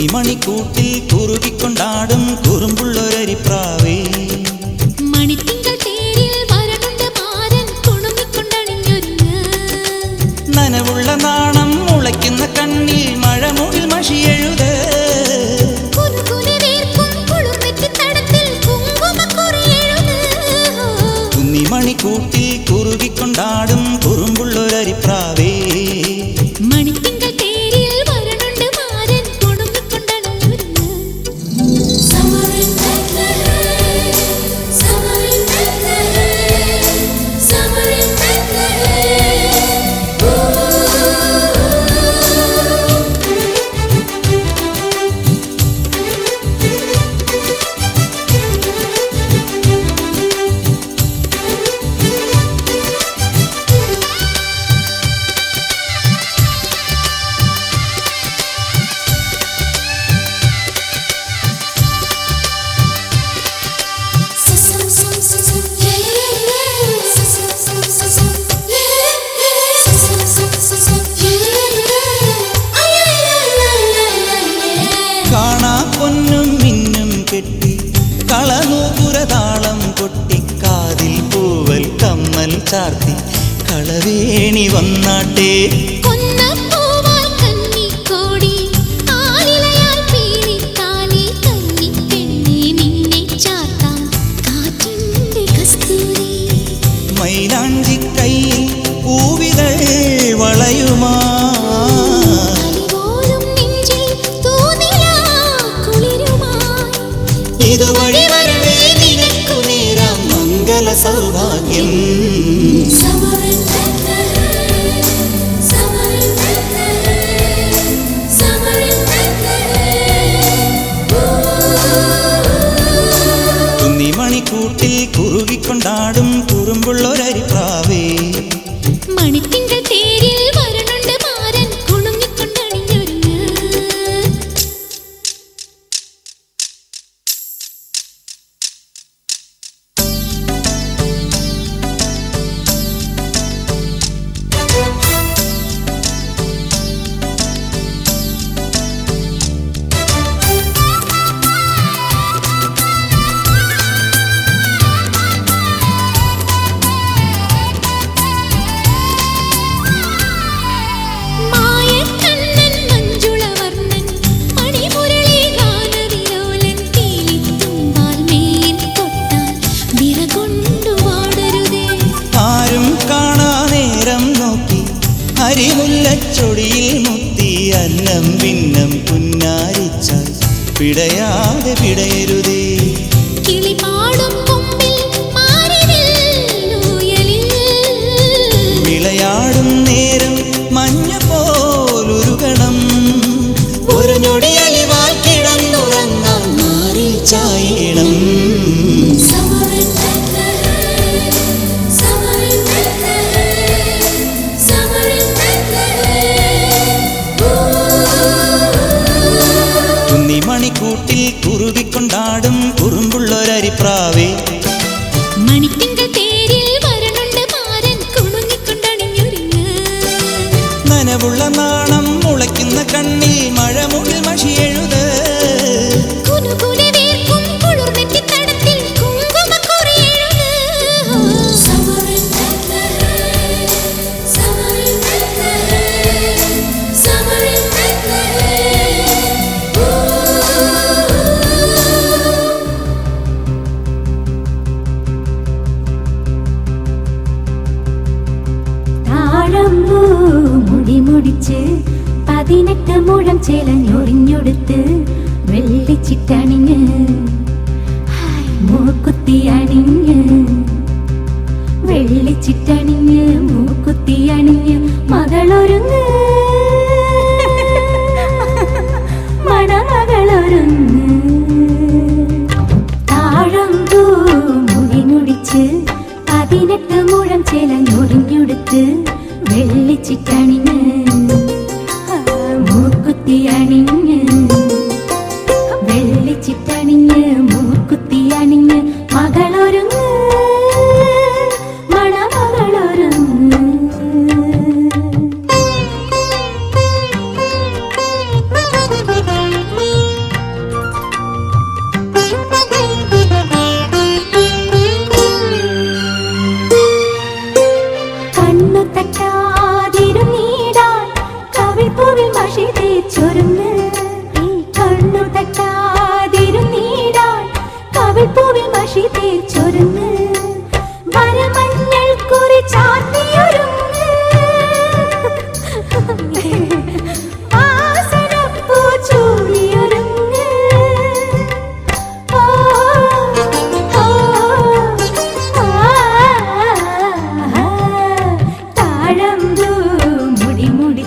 കുന്നിമണിക്കൂട്ടിൽ കുറുകിക്കൊണ്ടാടും കുറുമ്പുള്ളൊരരിപ്രാവേ മണിത്തിങ്കൾ തേരിൽ വരനുണ്ട് മാരൻ കുണുങ്ങിക്കൊണ്ടണിഞ്ഞൊരുങ്ങ് നനവുള്ള നാണം മുളയ്ക്കുന്ന കണ്ണിൽ മഴമുകിൽ മഷിയെഴുത് കുന്നിമണിക്കൂട്ടിൽ കുറുകിക്കൊണ്ടാടും കുറുമ്പുള്ളൊരരിപ്രാവേ മണിത്തിങ്കൾ തേരിൽ വരനുണ്ട് മാരൻ കുണുങ്ങിക്കൊണ്ടണിഞ്ഞൊരുങ്ങ് പൊന്നും മിന്നും കെട്ടി കളനൂപുരതാളം കൊട്ടിക്കാതിൽ പൂവൽ കമ്മൽ ചാർത്തി കളവേണി വന്നാട്ടെ മൈലാഞ്ചി കൈയിൽ പൂവിതൾ വളയുമാ ഇതുവഴി വരവേ നിനക്കു നേരാം മംഗള സൗഭാഗ്യം കുന്നിമണിക്കൂട്ടിൽ കുറുകിക്കൊണ്ടാടും കുറുമ്പുള്ളൊരരിപ്രാവേ മണിത്തിങ്കൾ തേരിൽ വരനുണ്ട് മാരൻ കുണുങ്ങിക്കൊണ്ടണിഞ്ഞൊരുങ്ങ് അരിമുല്ലച്ചൊടിയിൽ മുത്തി അന്നം ഭിന്നം പുന്നാരിച്ചാൽ പിടയാതെ പിടയരുതേ വിളയാടും നേരം മഞ്ഞ പോലുരുകണം ഒരു ഞൊടി അലിവാൽ കിടന്നുറങ്ങാൻ മാറിൽ ചായണം കുന്നിമണിക്കൂട്ടിൽ കുറുകിക്കൊണ്ടാടും കുറുമ്പുള്ളൊരരിപ്രാവേ മണിത്തിങ്കൾ തേരിൽ വരനുണ്ട് മാരൻ കുണുങ്ങിക്കൊണ്ടണിഞ്ഞൊരുങ്ങ് നനവുള്ള നാണം മുളയ്ക്കുന്ന കണ്ണിൽ മഴമുകിൽ മഷിയെഴുത് മുടിമുടിച്ച് 18 മുഴം ചേലഞ്ഞൊറിഞ്ഞൊടുത്ത് വെള്ളിച്ചിട്ടണിഞ്ഞ് മൂക്കുത്തി അണിഞ്ഞ് വെള്ളിച്ചിട്ടണിഞ്ഞ് മൂക്കുത്തി അണിഞ്ഞ് മകളൊരുങ്ങ് മണമകളൊരുങ്ങ് താഴമ്പൂ മുടിമുടിച്ച് 18 മുഴം ചേലഞ്ഞൊറിഞ്ഞൊടുത്ത് വെള്ളിച്ചിട്ടണിഞ്ഞ് മൂക്കുത്തി അണിഞ്ഞ് വെള്ളിച്ചിട്ടണിഞ്ഞ് മൂക്കുത്തി അണിഞ്ഞ് മകളൊരുങ്ങ് മണമകളൊരുങ്ങ്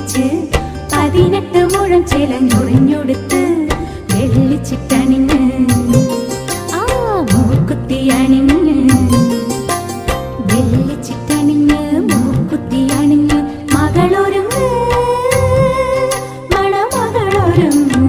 മുടിച്ച് 18 മുഴം ചിലഞ്ഞൊറിഞ്ഞൊടുത്ത് വെള്ളിച്ചിട്ടണിഞ്ഞ് ആ മൂക്കുത്തി അണിഞ്ഞ് വെള്ളിച്ചിട്ടണിഞ്ഞ് മൂക്കുത്തി അണിഞ്ഞ് മകളൊരുങ്ങ് മണമകളൊരുങ്ങ്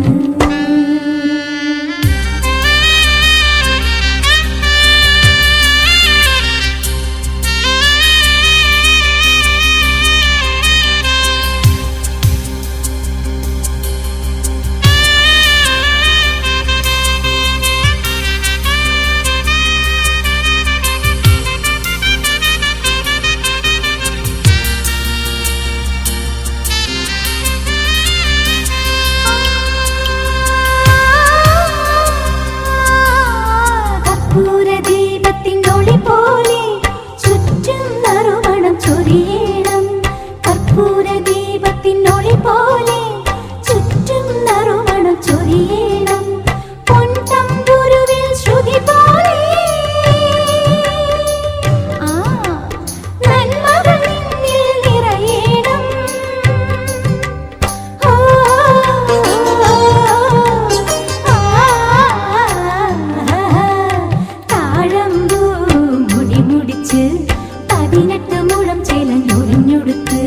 കർപ്പൂരദീപത്തിനൊളി പോലെ ചുറ്റും നറുമണം ചൊരിയണം കർപ്പൂരദീപത്തിനൊളി പോലെ ചുറ്റും നറുമണം ചൊരിയണം പൊൻതമ്പുരുവിൽ ശ്രുതി പോലെ നന്മകൾ നിന്നിൽ നിറയണം താഴമ്പൂ മുടി മുടിച്ച് 18 മുഴം ചിലഞ്ഞൊറിഞ്ഞൊടുത്ത്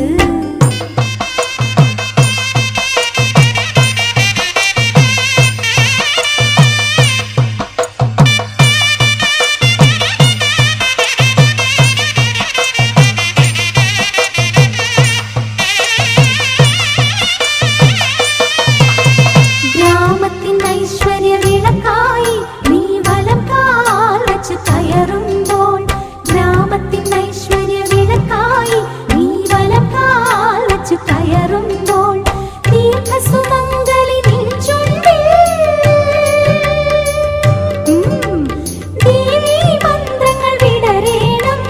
ഗ്രാമത്തിൻ ഐശ്വര്യ വിളക്കായി നീ വലം കാൽ വെച്ച് കയറുമ്പോൾ ഗ്രാമത്തിൻ ഐശ്വര്യ വിളക്കായി നീ വലം കാൽ വെച്ച് കയറുമ്പോൾ ദീർഘസുമംഗലി നിൻ ചുണ്ടിൽ ദേവീ മന്ത്രങ്ങൾ വിടരേണം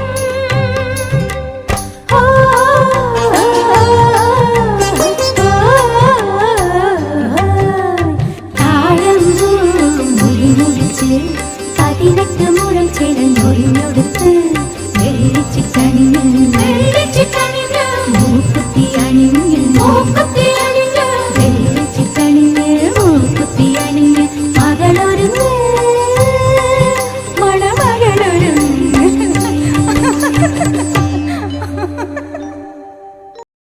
താഴമ്പൂ മുടി മുടിച്ച് 18 മുഴം ചിലഞ്ഞൊറിഞ്ഞൊടുത്ത് വെള്ളിച്ചിട്ടണിഞ്ഞ് മൂക്കുത്തി അണിഞ്ഞ് വെള്ളിച്ചിട്ടണിഞ്ഞ് മൂക്കുത്തി അണിഞ്ഞ് മകളൊരുങ്ങ് മണമകളൊരുങ്ങ്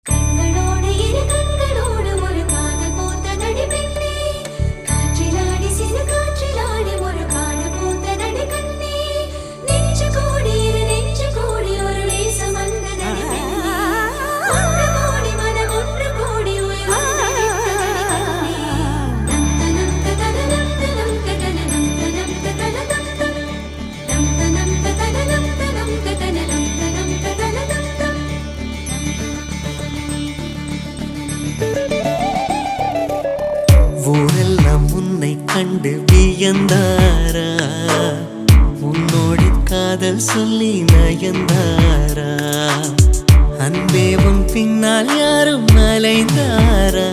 കണ്ണോട് ഇരു കണ്ണോട് ഒരു കാതൽ പൂത്ത നടിപെണ്ണേ കാറ്റിലാടി സിന കാറ്റിലാടി ഒരു കാട് പൂത്ത നടി കണ്ണേ നെഞ്ചു കൂടി ഒരു ലേസമന്ത നടിപെണ്ണേ ഒன்று കൂടി മനം ഒன்று കൂടി ஊரெல்லாம் உன்னை கண்டு வியந்தாரா உன்னோடு காதல் சொல்லி நயந்தாரா அன்பே உன் பின்னால் யாரும் அலைந்தாரா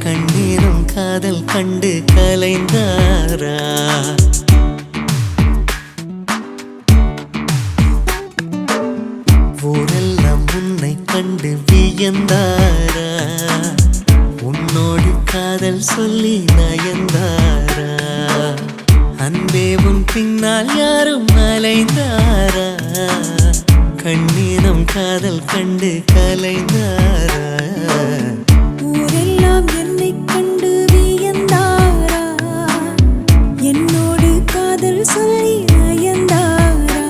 கண்ணீரும் காதல் கண்டு கலைந்தாரா ஊரெல்லாம் உன்னை கண்டு வியந்தாரா உன்னோடு காதல் சொல்லி நயந்தாரா அன்பே உன் பின்னால் யாரும் அலைந்தாரா கண்ணீரம் காதல் கண்டு கலைந்தாரா ஊரெல்லாம் என்னைக் கண்டு வியந்தாரா என்னோடு காதல் சொல்லி நயந்தாரா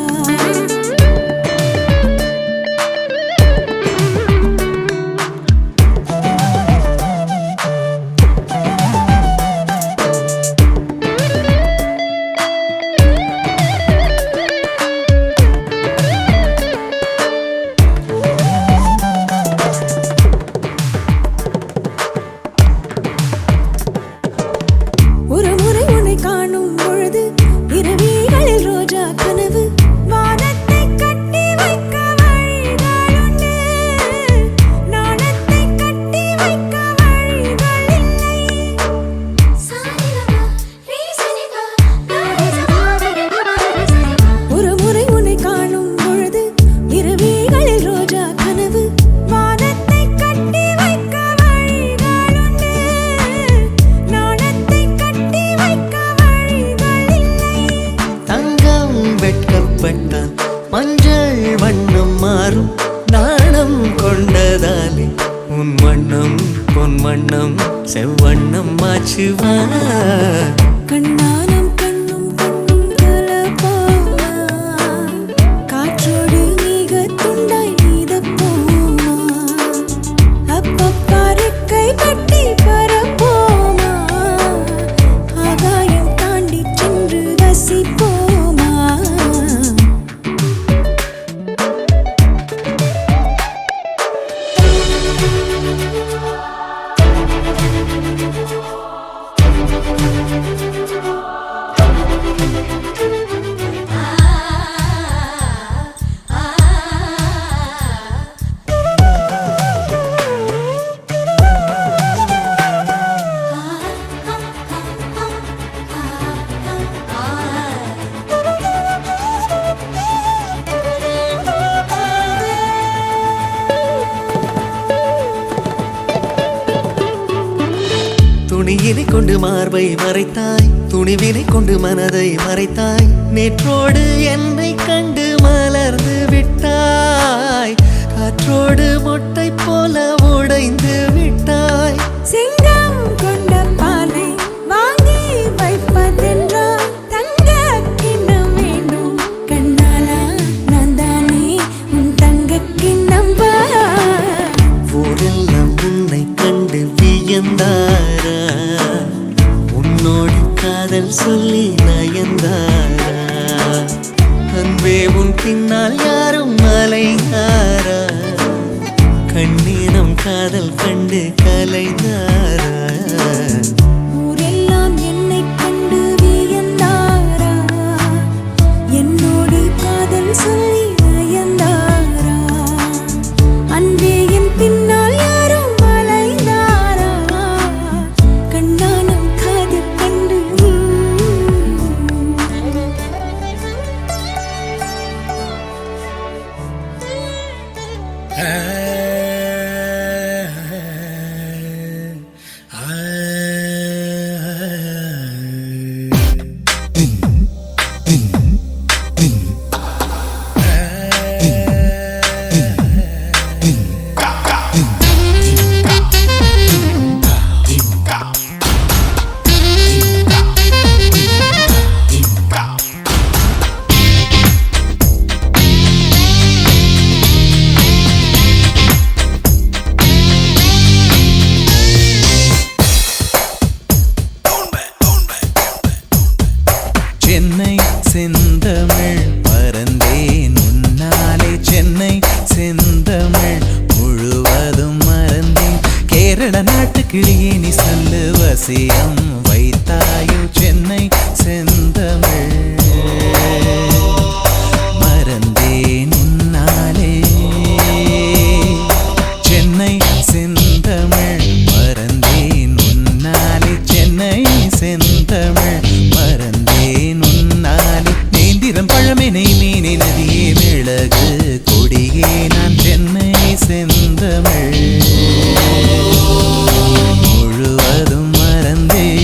வந்ததாலே உன் வண்ணம் பொன் வண்ணம் செவ்வண்ணம் மாச்சுவா கண்ணானம் கண்ணும் கண்ணும் கலப்பாமா காற்றோடு நீக துண்டாய் நீதப்போமா அப்பப்பா ரெக்கை கட்டி பரப்போமா ஆகாயம் தாண்டி சென்று ரசிப்போமா துணியினை கொண்டு மார்பை மறைத்தாய் துணிவினை கொண்டு மனதை மறைத்தாய் நேற்றோடு என்னை கண்டு மலர்ந்து விட்டாய் காற்றோடு மொட்டை போல உடைந்து விட்டாய் சிங்கம் கொண்ட பாலை வாங்கி வைப்பதென்றால் தங்க கிண்ணம் வேண்டும் கண்ணாலா நான் தானே உன் தங்க கிண்ணம் ஊரெல்லாம் உன்னை கண்டு வியந்தாரா உன்னோடு காதல் சொல்லி நயந்தாரா அன்பே உன் பின்னால் யாரும் அலைந்தாரா கண்ணீரம் காதல் கண்டு கலைந்தாரா ஊரெல்லாம் என்னை கண்டு வியந்தாரா என்னோடு காதல் சொல்லி நயந்தாரா அன்பே என் பின்னால் யாரும் அலைந்தாரா கண்ணானம் காதல் கண்டு சென்னை செந்தமிழ் மறந்தேன் உன்னாலே சென்னை செந்தமிழ் முழுவதும் மறந்தேன் கேரள நாட்டுக்கிளியே நீ சொல்லு வசியம் வைத்தாயோ சென்னை செந்தமிழ் மறந்தேன் உன்னாலே சென்னை செந்தமிழ் மறந்தேன் உன்னாலே சென்னை செந்தமிழ் மறந்தேன் உன்னாலே நேந்திரம் பழமெனை மீனை நதியே மிளகு கொடியே நான் சென்னை செந்தமிழ் முழுவதும் மறந்தேன்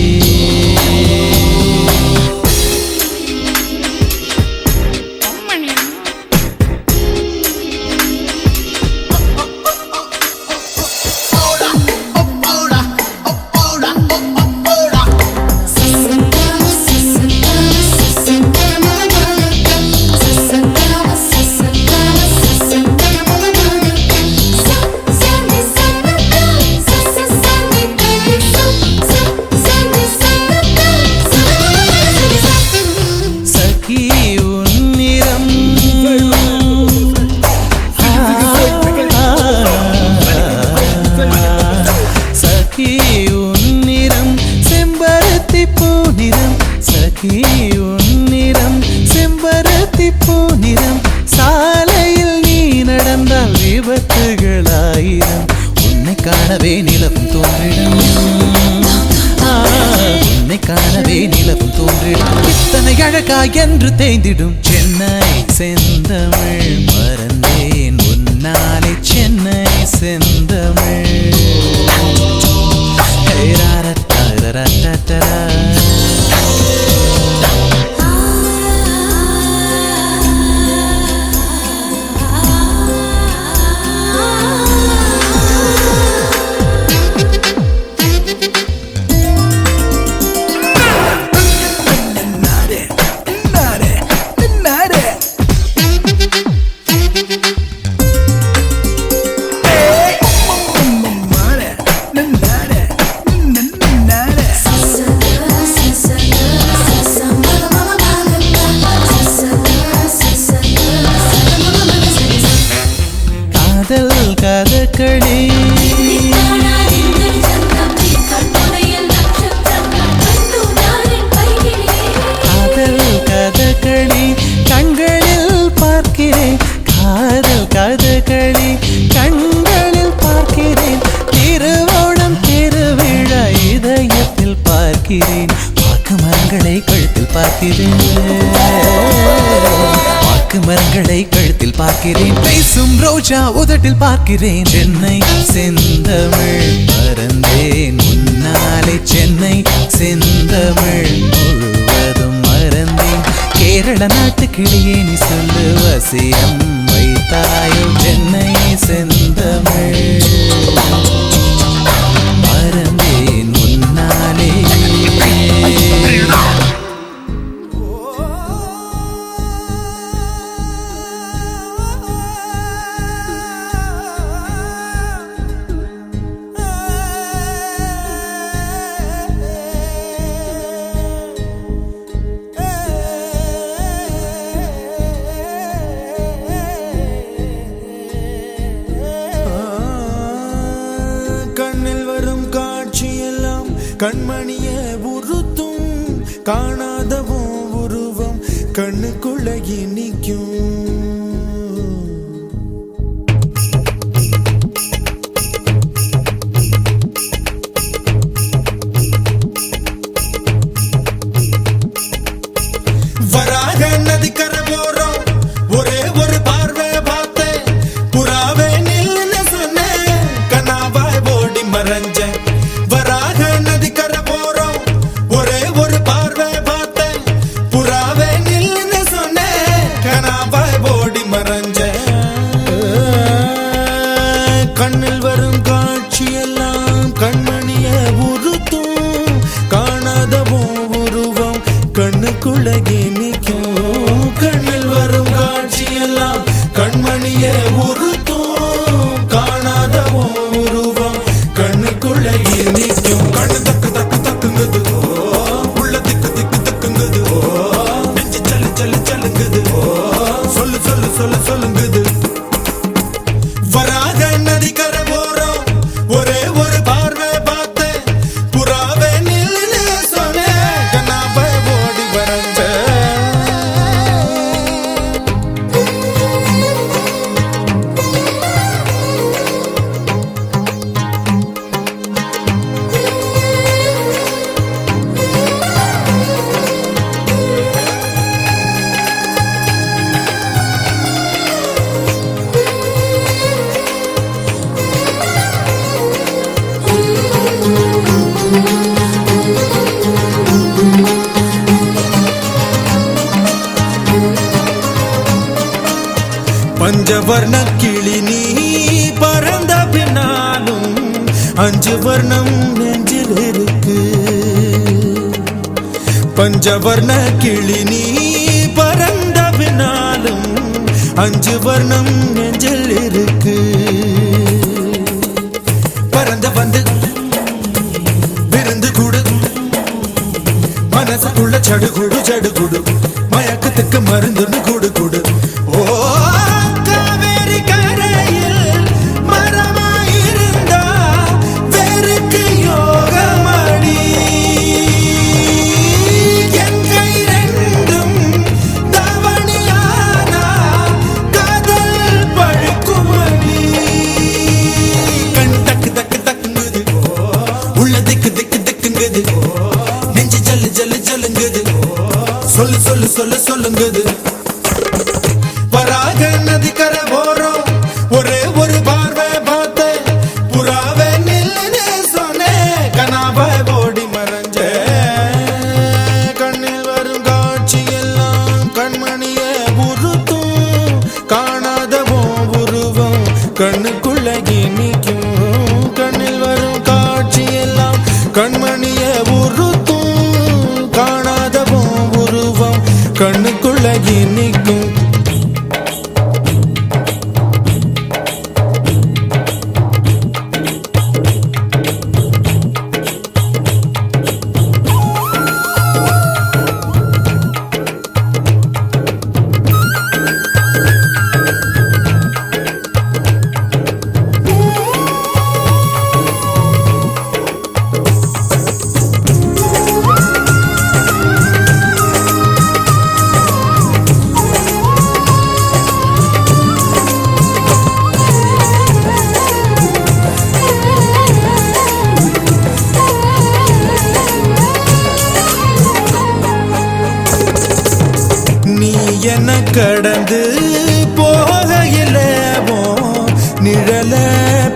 சகி உன்னிறம் சகி உன்னிறம் செம்பருத்தி பூநிறம் சகி உன்னிறம் செம்பருத்தி பூநிறம் சாலையில் நீ நடந்தால் விபத்துகளாயிரம் உன்னை காணவே நிலவும் தோன்றிடும் உன்னை காணவே நிலவும் தோன்றிடும் இத்தனை அழகா என்று தேய்ந்திடும் சென்னை செந்தமிழ் மறந்தேன் உன்னாலே சென்னை செந்தமிழ் ஹே ராரா கதகளி காணாதெங்கள் சந்தம் நீ கண்முனையில் நட்சத்திரங்கள் கண்டூடாரின் பைகிலே காதல் கதகளி கண்களில் பார்க்கிறேன் காதல் கதகளி கண்களில் பார்க்கிறேன் திருவோணம் திருவிழா இதயத்தில் பார்க்கிறேன் வாக்கு மரங்களை கழுத்தில் பார்க்கிறேன் வாக்கு மரங்களை கழுத்தில் பார்க்கிறேன் பேசும் ரோஜா உதட்டில் பார்க்கிறேன் சென்னை செந்தமிழ் மறந்தேன் முன்னாலே சென்னை செந்தமிழ் முழுவதும் மறந்தேன் கேரள நாட்டு கிளியே நீ சொல்லு வசியம் வைத்தாயோ சென்னை செந்தமிழ் மறந்தேன் முன்னாலே கண்ணில் வரும் காட்சியெல்லாம் கண்மணிய உறுத்தும் காணாதவோ உருவம் கண்ணுக்குள்ள நிற்கும் வராக நதிக்கரை போறோம் ஒரே ஒரு பார்வை பார்த்தேன் புறாவே நில்லுன்னு சொன்னேன் கனாவாய் ஓடி மறைஞ்சேன் வராக நதிக்கரை போறோம் ஒரே ஒரு பார்வை பார்த்தேன் புறாவே நில்லுன்னு சொன்னேன் கனாவாய் ஓடி மறைஞ்சேன் கண்ணில் வரும் காட்சியெல்லாம் கண்மணிய உறுத்தும் காணாதவோ உருவம் கண்ணுக்குள்ள நிற்கும் கண்ணில் வரும் காட்சியெல்லாம் கண்மணிய உறுத்தும் காணாதவோ உருவம் கண்ணுக்குள்ள நிற்கும் கண்ணு தக்கு தக்கு தக்குங்குது உள்ள திக்கு திக்கு தக்குங்குது நெஞ்சு சல்லு சல்லு சல்லுங்குது சொல்லு சொல்லு சொல்லு சொல்லுங்குது வராக நதிக்கரை போறோம் ஒரே ஒரு பார்வை பார்த்தேன் புறாவே நில்லுன்னு சொன்னேன் கனாவை ஓடி வரைஞ்சேன் பஞ்சவர்ண கிளி நீ பறந்த பின்னாலும் அஞ்சு வர்ணம் நெஞ்சில் இருக்கு பஞ்சவர்ண கிளி நீ பறந்த பின்னாலும் அஞ்சு வர்ணம் நெஞ்சில் இருக்கு பறந்து வந்து விருந்து கூடு மனசுக்குள்ள சடுகுடு சடுகுடு மயக்கத்துக்கு மருந்துன்னு கூடு கூடு ஓ காவேரி கரையில் மரமாயிருந்தா வேருக்கு யோகமடி என் கை ரெண்டும் தவணியானா காதல் பழுக்குமடி கண் தக்கு தக்கு தக்குங்குது உள்ள திக்கு திக்கு திக்குங்குது நெஞ்சு ஜல்லு ஜல்லு ஜல்லுங்குது சொல்லு சொல்லு சொல்லு சொல்லுங்குது வராக நதிக்கரை போறோம் ஒரே ஒரு பார்வை பார்த்தேன் புறாவே நில்லுன்னு சொன்னேன் கனாவாய் ஓடி மறைஞ்சேன் கண்ணில் வரும் காட்சியெல்லாம் கண்மணிய உறுத்தும் காணாதவோ உருவம் கண்ணுக்குள்ள நிற்கும் கண்ணில் வரும் காட்சியெல்லாம் கண்மணிய உறுத்தும் காணாதவோ உருவம் கண்ணுக்குள்ள நிற்கும் கடந்து போகையில நிழல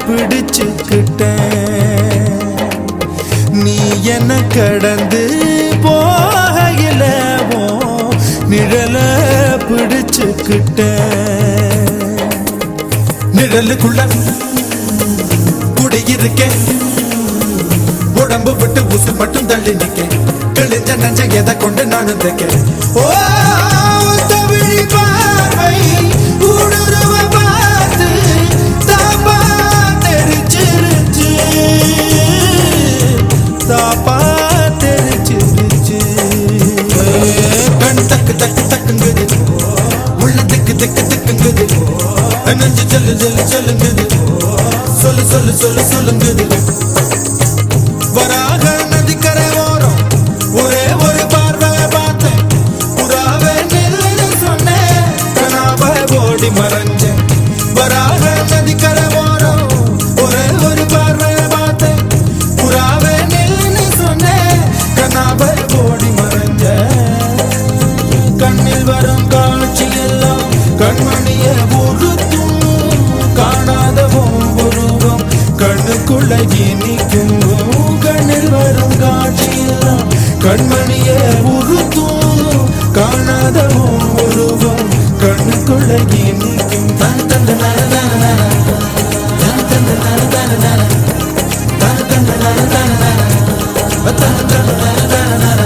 பிடிச்சுக்கிட்டேன் நீ என்ன கடந்து போகையில நிழல பிடிச்சுக்கிட்டேன் நிழலுக்குள்ள குடியிருக்கேன் உடம்பு விட்டு உசு மட்டும் தள்ளி நிக்க கிழிஞ்ச நஞ்ச எதை கொண்டு நானும் தைக்க ஓ தவிழி பார்வை ஊடுருவ பார்த்து தாப்பா தெரிச்சிருச்சு தாப்பா தெரிச்சிருச்சு கண் தக்கு தக்கு தக்குங்குது உள்ள திக்கு திக்கு திக்குங்குது நெஞ்சு செல்லு செல்லு செல்லுங்குது சொல்லு சொல்லு சொல்லு சொல்லுங்குது வராக நதிக்கரை ஓரம் ஒரே ஒரு பார்வை பார்த்தேன் புறாவே நில்லுன்னு சொன்னேன் கனாவை ஓடி மறைஞ்சேன் வராக நதிக்கரை ஓரம் ஒரே ஒரு பார்வை பார்த்தேன் புறாவே நில்லுன்னு சொன்னேன் கனாவை ஓடி மறைஞ்சேன் கண்ணில் வரும் காட்சி எல்லாம் கண்மணிய உறுத்தும் காணாத உருவம் கண்ணுக்குள்ள இனிக்கும் கண்ணில் வரும் காட்சியெல்லாம் கண்மணிய உறுத்தும் காணாத உருவம் கண்ணுக்குள்ள இனிக்கும் தன் தந்த நர தன் தந்த நர தன் தந்த நர தன் தந்த நர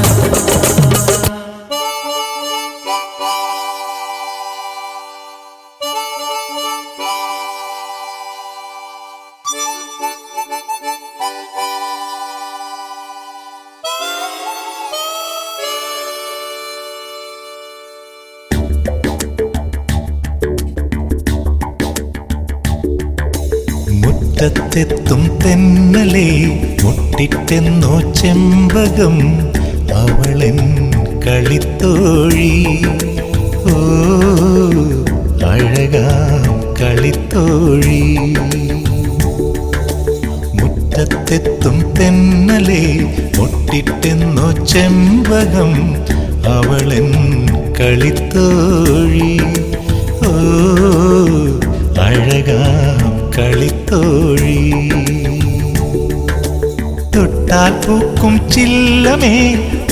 മുറ്റത്തെത്തും തെന്നലേ മുട്ടിട്ടെന്നോ ചെമ്പകം അവളെൻ കളിത്തോഴി ഓ അഴകാം കളിത്തോഴി മുറ്റത്തെത്തും തെന്നലേ മുട്ടിട്ടെന്നോ ചെമ്പകം അവളെൻ കളിത്തോഴി ഓ അഴകാം കളിത്തോഴി തൊട്ടാൽ പൂക്കും ചില്ലമേ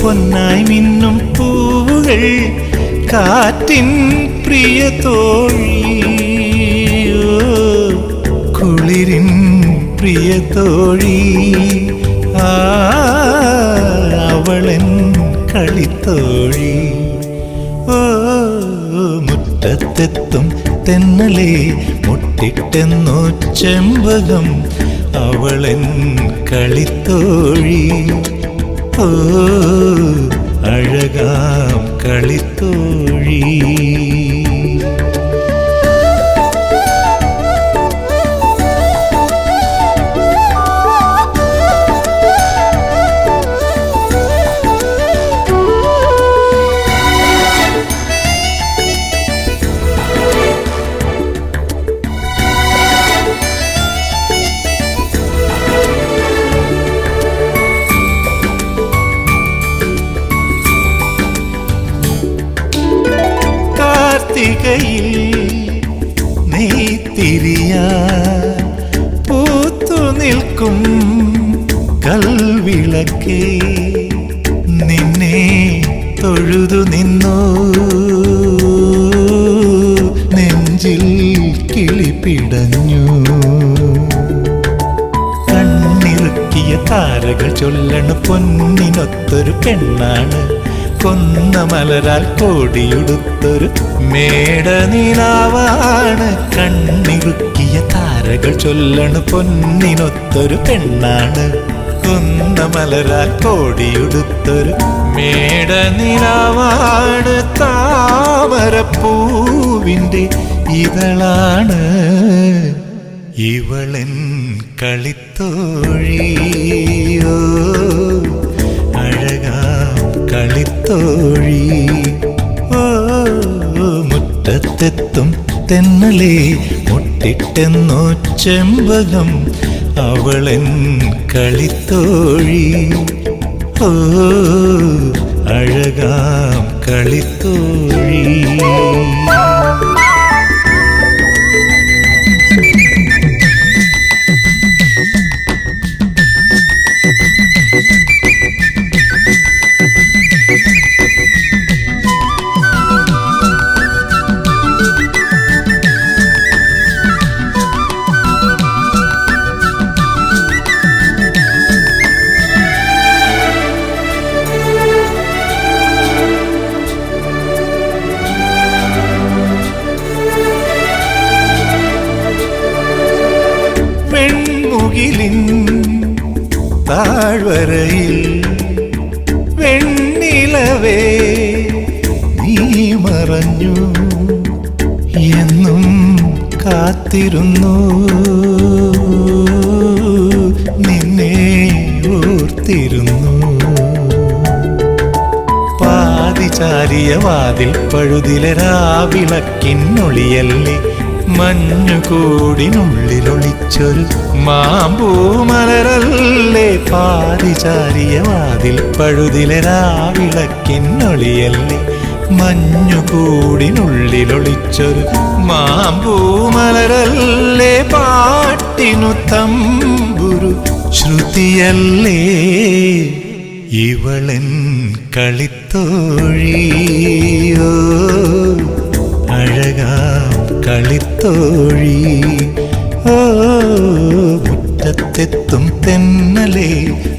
പൊന്നായി മിന്നും പൂവുകൾ കാറ്റിൻ പ്രിയ തോഴി കുളിരിൻ പ്രിയ തോഴി അവളൻ കളിത്തോഴി ഓ മുറ്റത്തെത്തും തെന്നലേ മുട്ടിട്ടെന്നോ ചെമ്പകം അവളെൻ കളിത്തോഴി ഓ അഴകാം കളിത്തോഴി കാർത്തികയിൽ നെയ്ത്തിരിയാ പൂത്തു നിൽക്കും കൽവിളക്കേ നിന്നെ തൊഴുതു നിന്നു നെഞ്ചിൽ കിളിപിടഞ്ഞു കണ്ണിറുക്കിയ താരകൾ ചൊല്ലണു പൊന്നിനൊത്തൊരു പെണ്ണാണ് കൊന്ന മലരാൽ കോടിയുടുത്തൊരു മേടനിലാവാണ് കണ്ണിറുക്കിയ താരകൾ ചൊല്ലണു പൊന്നിനൊത്തൊരു പെണ്ണാണ് കൊന്ന മലരാൽ കോടിയുടുത്തൊരു മേടനിലാവാണ് താമരപ്പൂവിൻ്റെ ഇതളാണ് ഇവളെൻ കളിത്തോഴിയോ അഴകാം കളിത്തോഴി ഓ മുറ്റത്തെത്തും തെന്നലേ മുട്ടിട്ടെന്നോ ചെമ്പകം അവളെൻ കളിത്തോഴി ഓ അഴകാം കളിത്തോഴി മുകിലിൻ താഴ്വരയിൽ വെണ്ണിലവേ നീ മറഞ്ഞു എന്നും കാത്തിരുന്നു നിന്നെ ഓർത്തിരുന്നു പാതിചാരിയ വാതിൽ പഴുതിലെ രാവിളക്കിന്നൊളിയല്ലേ മഞ്ഞുകൂടിനുള്ളിലൊളിച്ചൊരു മാമ്പൂമലരല്ലേ പാതിചാരിയ വാതിൽ പഴുതിലെ രാവിളക്കിന്നൊളിയല്ലേ മഞ്ഞുകൂടിനുള്ളിലൊളിച്ചൊരു മാമ്പൂമലരല്ലേ പാട്ടിനു തമ്പുരു ശ്രുതിയല്ലേ ഇവളൻ കളിത്തോഴിയോ അഴകാം കളിത്തോഴി ഓ മുറ്റത്തെത്തും തെന്നലെ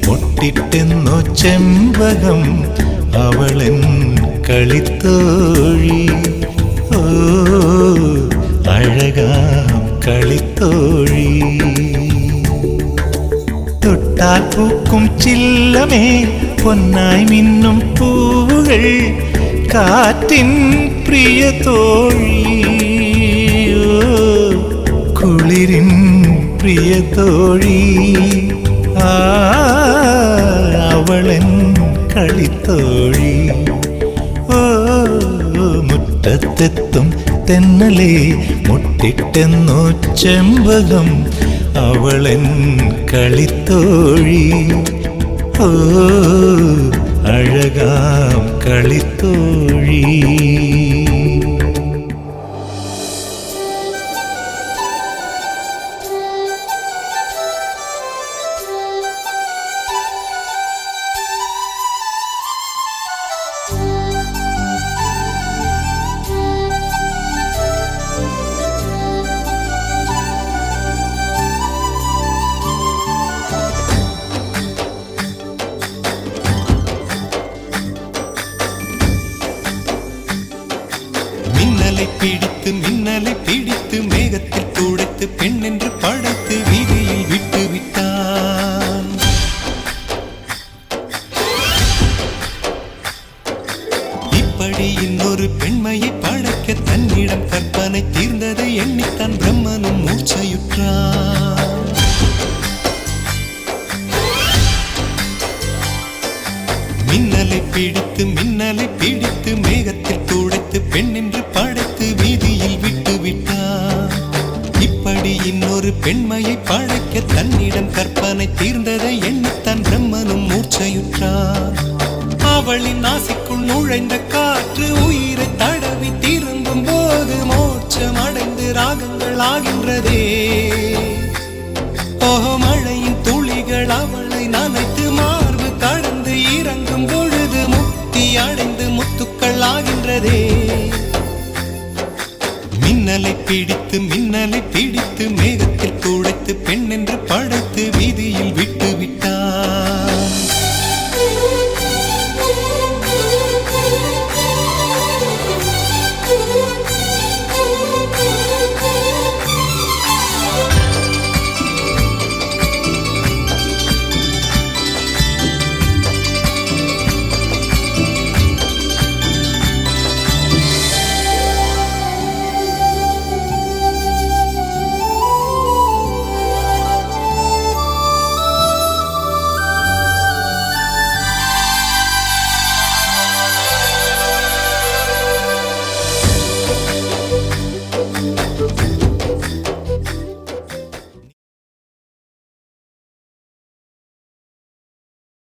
മുട്ടിട്ടെന്നോ ചെമ്പകം അവളൻ കളിത്തോഴി ഓ അഴകാം കളിത്തോഴി തൊട്ടാൽ പൂക്കും ചില്ലമേ പൊന്നായി മിന്നും പൂവുകൾ കാറ്റിൻ പ്രിയ തോഴിയോ കുളിരിൻ പ്രിയ തോഴി അവളൻ കളിത്തോഴി ഓ മുറ്റത്തെത്തും തെന്നലെ മുട്ടിട്ടെന്നോ ചെമ്പകം അവളൻ കളിത്തോഴി ഓ അഴകാം കളിത്തോഴി மின்னலை பிடித்து மேகத்தில் துடைத்து பெண் என்று படைத்து வீதியில் விட்டு விட்டான் இப்படி இன்னொரு பெண்மையை படைக்க தன்னிடம் கற்பனை தீர்ந்ததை எண்ணித்தான் பிரம்மனும் மூர்ச்சையுற்றான் மின்னலை பிடித்து மேகத்தில் துடைத்து பெண் என்று படைத்து வீதியில் விட்டு விட்டான் இப்படி இன்னொரு பெண்மையை படைக்க தன்னிடம் கற்பனை தீர்ந்ததை எண்ணித்தான் பிரம்மனும் மூர்ச்சையுற்றான் அவளின் ஆசைக்குள் நுழைந்த காற்று உயிரை தடவி திரும்பும் போது மோட்சம் அடைந்து ராகங்கள் ஆகின்றதே ஓஹோ மழையின் துளிகள் அவளை நனைத்து மார்பு கடந்து இறங்கும் பொழுது முக்தி அடைந்து முத்துக்கள் ஆகின்றதே மின்னலை பிடித்து மேகத்தில் துடைத்து பெண் என்று படைத்து வீதியில் விட்டு விட்டான்